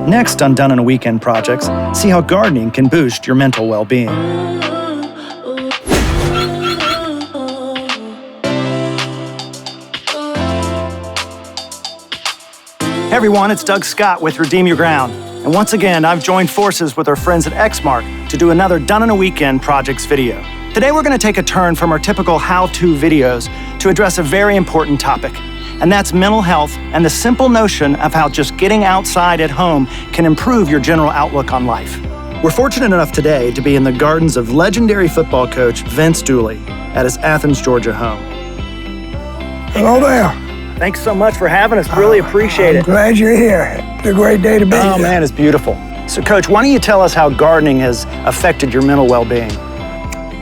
Next on Done in a Weekend projects, see how gardening can boost your mental well-being. Hey everyone, it's Doug Scott with Redeem Your Ground. And once again, I've joined forces with our friends at Exmark to do another Done in a Weekend projects video. Today we're going to take a turn from our typical how-to videos to address a very important topic, and that's mental health and the simple notion of how just getting outside at home can improve your general outlook on life. We're fortunate enough today to be in the gardens of legendary football coach Vince Dooley at his Athens, Georgia home. Hello there. Thanks so much for having us. Really appreciate it. I'm glad you're here. It's a great day to be here. Oh man, it's beautiful. So Coach, why don't you tell us how gardening has affected your mental well-being?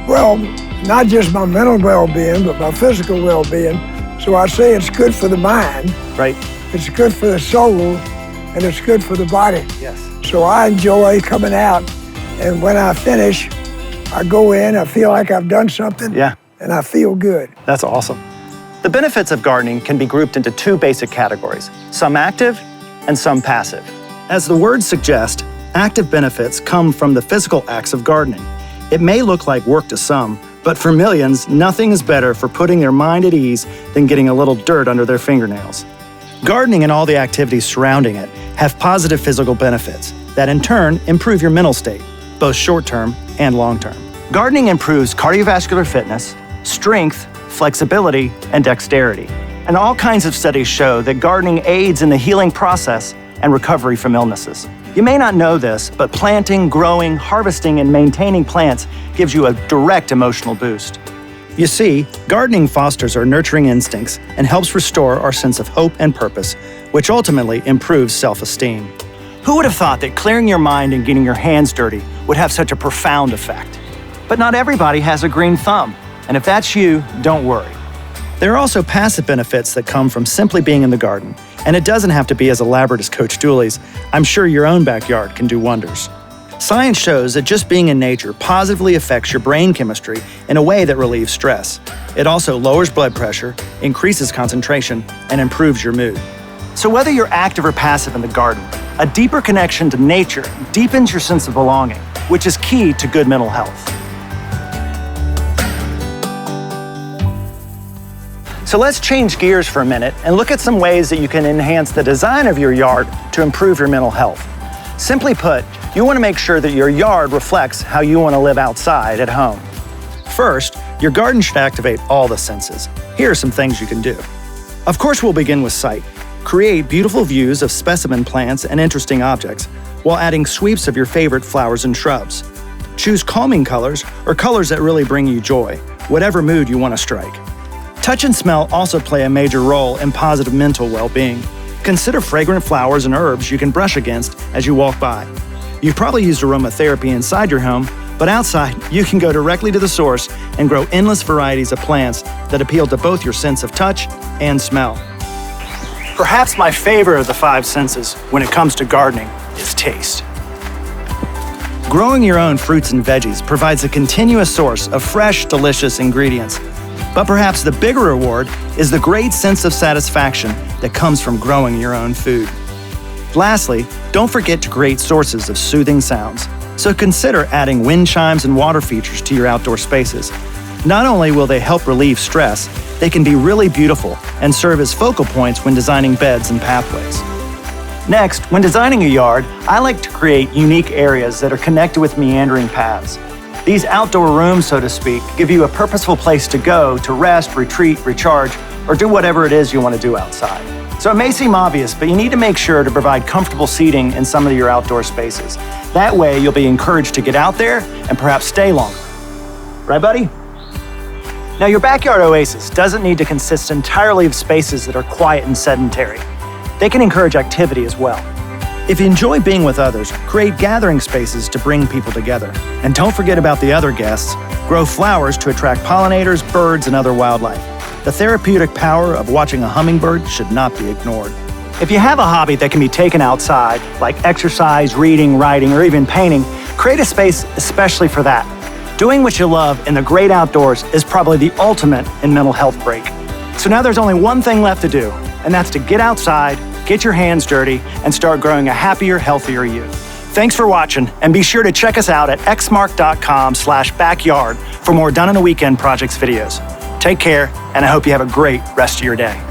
Well, not just my mental well-being, but my physical well-being. So I say it's good for the mind. Right. It's good for the soul, and it's good for the body. Yes. So I enjoy coming out, and when I finish, I go in, I feel like I've done something, Yeah. and I feel good. That's awesome. The benefits of gardening can be grouped into two basic categories, some active and some passive. As the words suggest, active benefits come from the physical acts of gardening. It may look like work to some, but for millions, nothing is better for putting their mind at ease than getting a little dirt under their fingernails. Gardening and all the activities surrounding it have positive physical benefits that in turn improve your mental state, both short-term and long-term. Gardening improves cardiovascular fitness, strength, flexibility, and dexterity. And all kinds of studies show that gardening aids in the healing process and recovery from illnesses. You may not know this, but planting, growing, harvesting, and maintaining plants gives you a direct emotional boost. You see, gardening fosters our nurturing instincts and helps restore our sense of hope and purpose, which ultimately improves self-esteem. Who would have thought that clearing your mind and getting your hands dirty would have such a profound effect? But not everybody has a green thumb, and if that's you, don't worry. There are also passive benefits that come from simply being in the garden, and it doesn't have to be as elaborate as Coach Dooley's. I'm sure your own backyard can do wonders. Science shows that just being in nature positively affects your brain chemistry in a way that relieves stress. It also lowers blood pressure, increases concentration, and improves your mood. So whether you're active or passive in the garden, a deeper connection to nature deepens your sense of belonging, which is key to good mental health. So let's change gears for a minute and look at some ways that you can enhance the design of your yard to improve your mental health. Simply put, you want to make sure that your yard reflects how you want to live outside at home. First, your garden should activate all the senses. Here are some things you can do. Of course, we'll begin with sight. Create beautiful views of specimen plants and interesting objects, while adding sweeps of your favorite flowers and shrubs. Choose calming colors or colors that really bring you joy, whatever mood you want to strike. Touch and smell also play a major role in positive mental well-being. Consider fragrant flowers and herbs you can brush against as you walk by. You've probably used aromatherapy inside your home, but outside, you can go directly to the source and grow endless varieties of plants that appeal to both your sense of touch and smell. Perhaps my favorite of the five senses when it comes to gardening is taste. Growing your own fruits and veggies provides a continuous source of fresh, delicious ingredients. But perhaps the bigger reward is the great sense of satisfaction that comes from growing your own food. Lastly, don't forget to create sources of soothing sounds. So consider adding wind chimes and water features to your outdoor spaces. Not only will they help relieve stress, they can be really beautiful and serve as focal points when designing beds and pathways. Next, when designing a yard, I like to create unique areas that are connected with meandering paths. These outdoor rooms, so to speak, give you a purposeful place to go to rest, retreat, recharge, or do whatever it is you want to do outside. So it may seem obvious, but you need to make sure to provide comfortable seating in some of your outdoor spaces. That way, you'll be encouraged to get out there and perhaps stay longer. Right, buddy? Now, your backyard oasis doesn't need to consist entirely of spaces that are quiet and sedentary. They can encourage activity as well. If you enjoy being with others, create gathering spaces to bring people together. And don't forget about the other guests. Grow flowers to attract pollinators, birds, and other wildlife. The therapeutic power of watching a hummingbird should not be ignored. If you have a hobby that can be taken outside, like exercise, reading, writing, or even painting, create a space especially for that. Doing what you love in the great outdoors is probably the ultimate in mental health break. So now there's only one thing left to do, and that's to get outside, get your hands dirty, and start growing a happier, healthier you. Thanks for watching, and be sure to check us out at exmark.com/backyard for more Done in a Weekend projects videos. Take care, and I hope you have a great rest of your day.